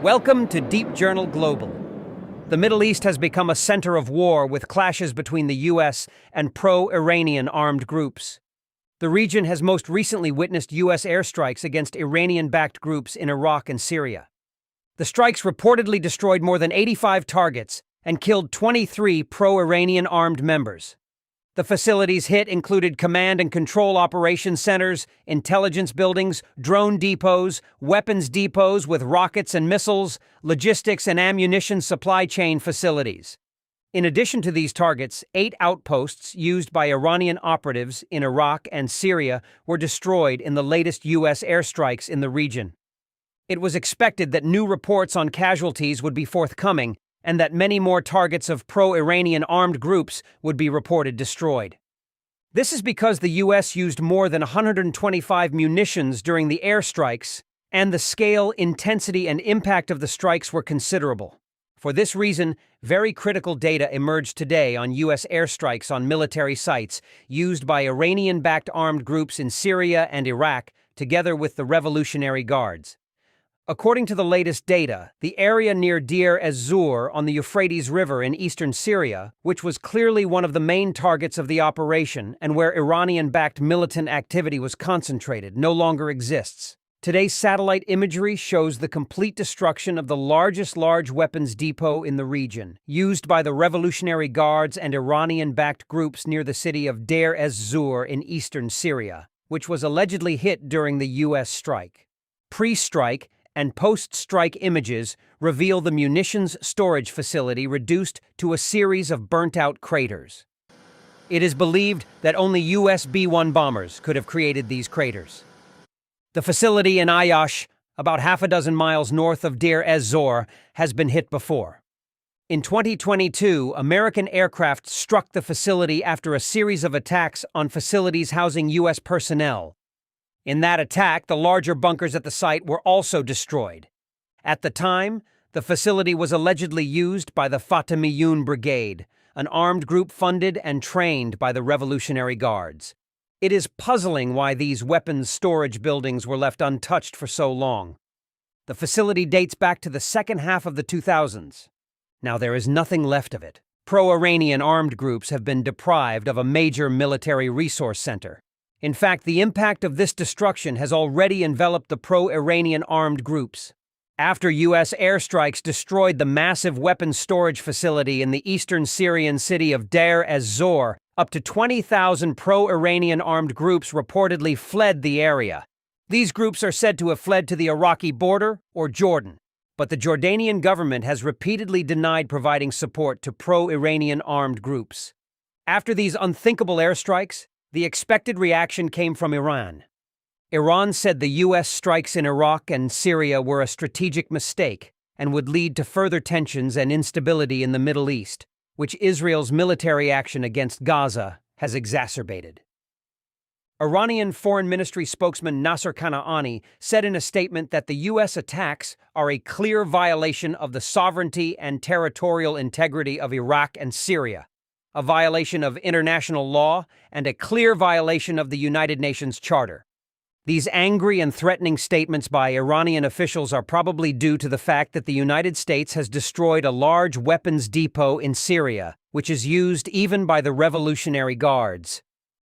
Welcome to Deep Journal Global. The Middle East has become a center of war with clashes between the U.S. and pro-Iranian armed groups. The region has most recently witnessed U.S. airstrikes against Iranian-backed groups in Iraq and Syria. The strikes reportedly destroyed more than 85 targets and killed 23 pro-Iranian armed members. The facilities hit included command and control operations centers, intelligence buildings, drone depots, weapons depots with rockets and missiles, logistics and ammunition supply chain facilities. In addition to these targets, 8 outposts used by Iranian operatives in Iraq and Syria were destroyed in the latest U.S. airstrikes in the region. It was expected that new reports on casualties would be forthcoming, and that many more targets of pro-Iranian armed groups would be reported destroyed. This is because the U.S. used more than 125 munitions during the airstrikes, and the scale, intensity, and impact of the strikes were considerable. For this reason, very critical data emerged today on U.S. airstrikes on military sites used by Iranian-backed armed groups in Syria and Iraq, together with the Revolutionary Guards. According to the latest data, the area near Deir ez-Zor on the Euphrates River in eastern Syria, which was clearly one of the main targets of the operation and where Iranian-backed militant activity was concentrated, no longer exists. Today's satellite imagery shows the complete destruction of the largest large weapons depot in the region, used by the Revolutionary Guards and Iranian-backed groups near the city of Deir ez-Zor in eastern Syria, which was allegedly hit during the U.S. strike. Pre-strike and post-strike images reveal the munitions storage facility reduced to a series of burnt-out craters. It is believed that only U.S. B-1 bombers could have created these craters. The facility in Ayash, about half a dozen miles north of Deir ez-Zor, has been hit before. In 2022, American aircraft struck the facility after a series of attacks on facilities housing U.S. personnel. In that attack, the larger bunkers at the site were also destroyed. At the time, the facility was allegedly used by the Fatemiyun Brigade, an armed group funded and trained by the Revolutionary Guards. It is puzzling why these weapons storage buildings were left untouched for so long. The facility dates back to the second half of the 2000s. Now there is nothing left of it. Pro-Iranian armed groups have been deprived of a major military resource center. In fact, the impact of this destruction has already enveloped the pro-Iranian armed groups. After U.S. airstrikes destroyed the massive weapons storage facility in the eastern Syrian city of Deir ez-Zor, up to 20,000 pro-Iranian armed groups reportedly fled the area. These groups are said to have fled to the Iraqi border or Jordan, but the Jordanian government has repeatedly denied providing support to pro-Iranian armed groups. After these unthinkable airstrikes, the expected reaction came from Iran. Iran said the U.S. strikes in Iraq and Syria were a strategic mistake and would lead to further tensions and instability in the Middle East, which Israel's military action against Gaza has exacerbated. Iranian Foreign Ministry spokesman Nasser Kana'ani said in a statement that the U.S. attacks are a clear violation of the sovereignty and territorial integrity of Iraq and Syria, a violation of international law, and a clear violation of the United Nations Charter. These angry and threatening statements by Iranian officials are probably due to the fact that the United States has destroyed a large weapons depot in Syria, which is used even by the Revolutionary Guards.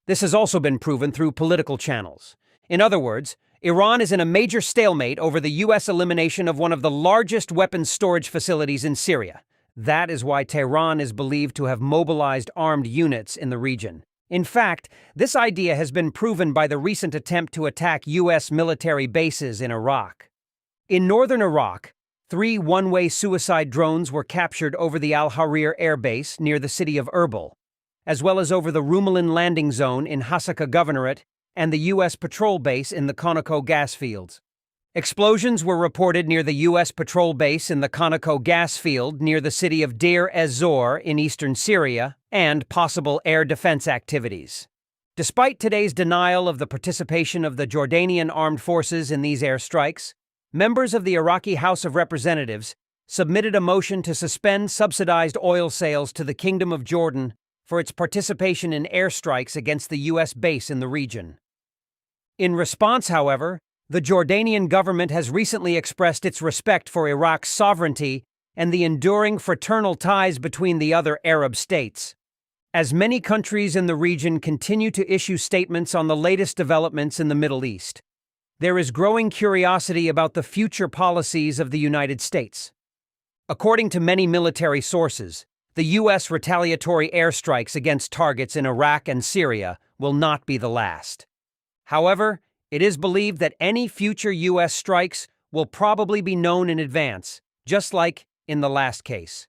This has also been proven through political channels. In other words, Iran is in a major stalemate over the U.S. elimination of one of the largest weapons storage facilities in Syria. That is why Tehran is believed to have mobilized armed units in the region. In fact, this idea has been proven by the recent attempt to attack U.S. military bases in Iraq. In northern Iraq, 3 one-way suicide drones were captured over the Al-Harir air base near the city of Erbil, as well as over the Rumelan landing zone in Hasaka Governorate and the U.S. patrol base in the Conoco gas fields. Explosions were reported near the U.S. patrol base in the Conoco gas field near the city of Deir ez-Zor in eastern Syria and possible air defense activities. Despite today's denial of the participation of the Jordanian armed forces in these airstrikes, members of the Iraqi House of Representatives submitted a motion to suspend subsidized oil sales to the Kingdom of Jordan for its participation in airstrikes against the U.S. base in the region. In response, however, The Jordanian government has recently expressed its respect for Iraq's sovereignty and the enduring fraternal ties between the other Arab states. As many countries in the region continue to issue statements on the latest developments in the Middle East, there is growing curiosity about the future policies of the United States. According to many military sources, the U.S. retaliatory airstrikes against targets in Iraq and Syria will not be the last. However, it is believed that any future U.S. strikes will probably be known in advance, just like in the last case.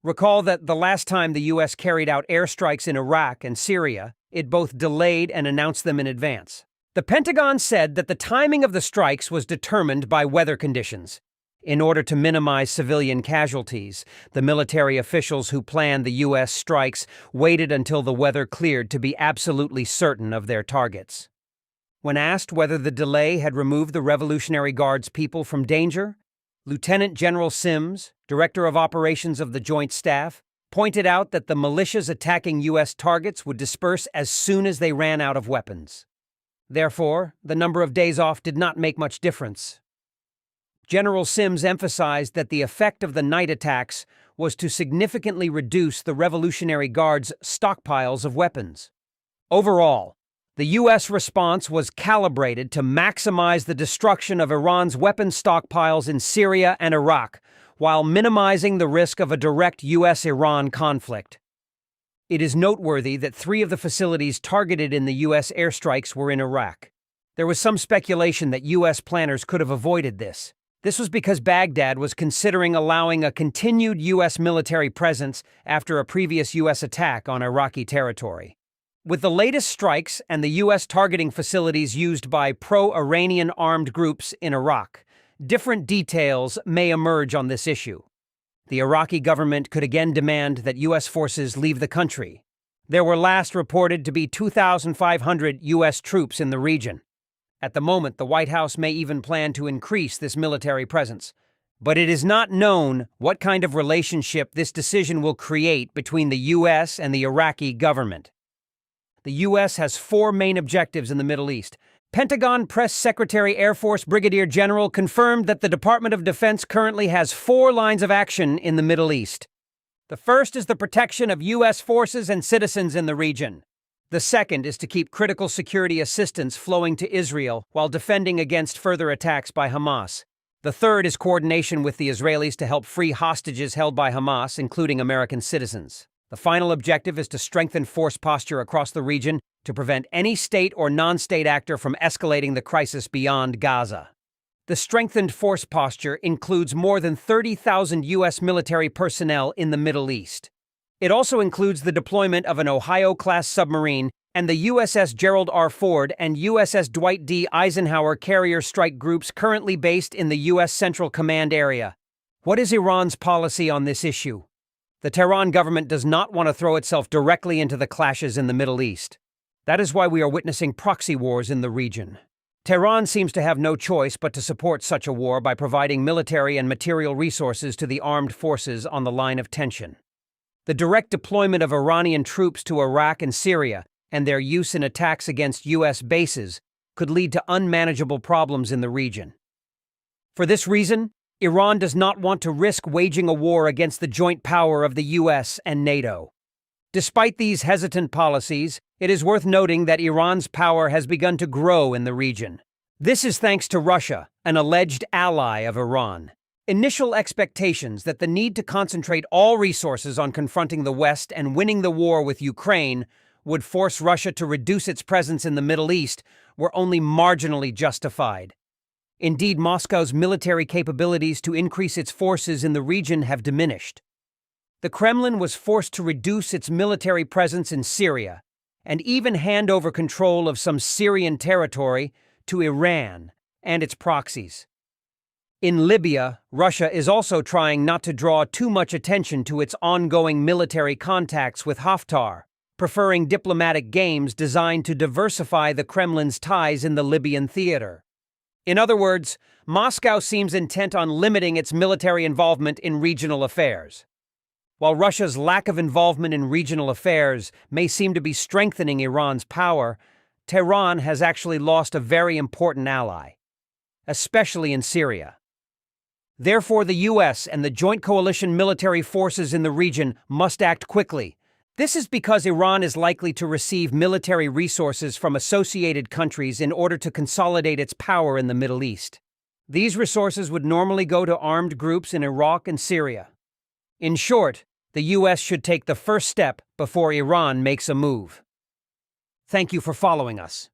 Recall that the last time the U.S. carried out airstrikes in Iraq and Syria, it both delayed and announced them in advance. The Pentagon said that the timing of the strikes was determined by weather conditions. In order to minimize civilian casualties, the military officials who planned the U.S. strikes waited until the weather cleared to be absolutely certain of their targets. When asked whether the delay had removed the Revolutionary Guard's people from danger, Lieutenant General Sims, Director of Operations of the Joint Staff, pointed out that the militias attacking U.S. targets would disperse as soon as they ran out of weapons. Therefore, the number of days off did not make much difference. General Sims emphasized that the effect of the night attacks was to significantly reduce the Revolutionary Guard's stockpiles of weapons. Overall, the U.S. response was calibrated to maximize the destruction of Iran's weapons stockpiles in Syria and Iraq, while minimizing the risk of a direct U.S.-Iran conflict. It is noteworthy that 3 of the facilities targeted in the U.S. airstrikes were in Iraq. There was some speculation that U.S. planners could have avoided this. This was because Baghdad was considering allowing a continued U.S. military presence after a previous U.S. attack on Iraqi territory. With the latest strikes and the U.S. targeting facilities used by pro-Iranian armed groups in Iraq, different details may emerge on this issue. The Iraqi government could again demand that U.S. forces leave the country. There were last reported to be 2,500 U.S. troops in the region. At the moment, the White House may even plan to increase this military presence. But it is not known what kind of relationship this decision will create between the U.S. and the Iraqi government. The U.S. has 4 main objectives in the Middle East. Pentagon Press Secretary Air Force Brigadier General confirmed that the Department of Defense currently has 4 lines of action in the Middle East. The first is the protection of U.S. forces and citizens in the region. The second is to keep critical security assistance flowing to Israel while defending against further attacks by Hamas. The third is coordination with the Israelis to help free hostages held by Hamas, including American citizens. The final objective is to strengthen force posture across the region to prevent any state or non-state actor from escalating the crisis beyond Gaza. The strengthened force posture includes more than 30,000 U.S. military personnel in the Middle East. It also includes the deployment of an Ohio-class submarine and the USS Gerald R. Ford and USS Dwight D. Eisenhower carrier strike groups currently based in the U.S. Central Command area. What is Iran's policy on this issue? The Tehran government does not want to throw itself directly into the clashes in the Middle East. That is why we are witnessing proxy wars in the region. Tehran seems to have no choice but to support such a war by providing military and material resources to the armed forces on the line of tension. The direct deployment of Iranian troops to Iraq and Syria and their use in attacks against U.S. bases could lead to unmanageable problems in the region. For this reason, Iran does not want to risk waging a war against the joint power of the U.S. and NATO. Despite these hesitant policies, it is worth noting that Iran's power has begun to grow in the region. This is thanks to Russia, an alleged ally of Iran. Initial expectations that the need to concentrate all resources on confronting the West and winning the war with Ukraine would force Russia to reduce its presence in the Middle East were only marginally justified. Indeed, Moscow's military capabilities to increase its forces in the region have diminished. The Kremlin was forced to reduce its military presence in Syria and even hand over control of some Syrian territory to Iran and its proxies. In Libya, Russia is also trying not to draw too much attention to its ongoing military contacts with Haftar, preferring diplomatic games designed to diversify the Kremlin's ties in the Libyan theater. In other words, Moscow seems intent on limiting its military involvement in regional affairs. While Russia's lack of involvement in regional affairs may seem to be strengthening Iran's power, Tehran has actually lost a very important ally. especially in Syria. Therefore, the U.S. and the Joint Coalition military forces in the region must act quickly. This is because Iran is likely to receive military resources from associated countries in order to consolidate its power in the Middle East. These resources would normally go to armed groups in Iraq and Syria. In short, the U.S. should take the first step before Iran makes a move. Thank you for following us.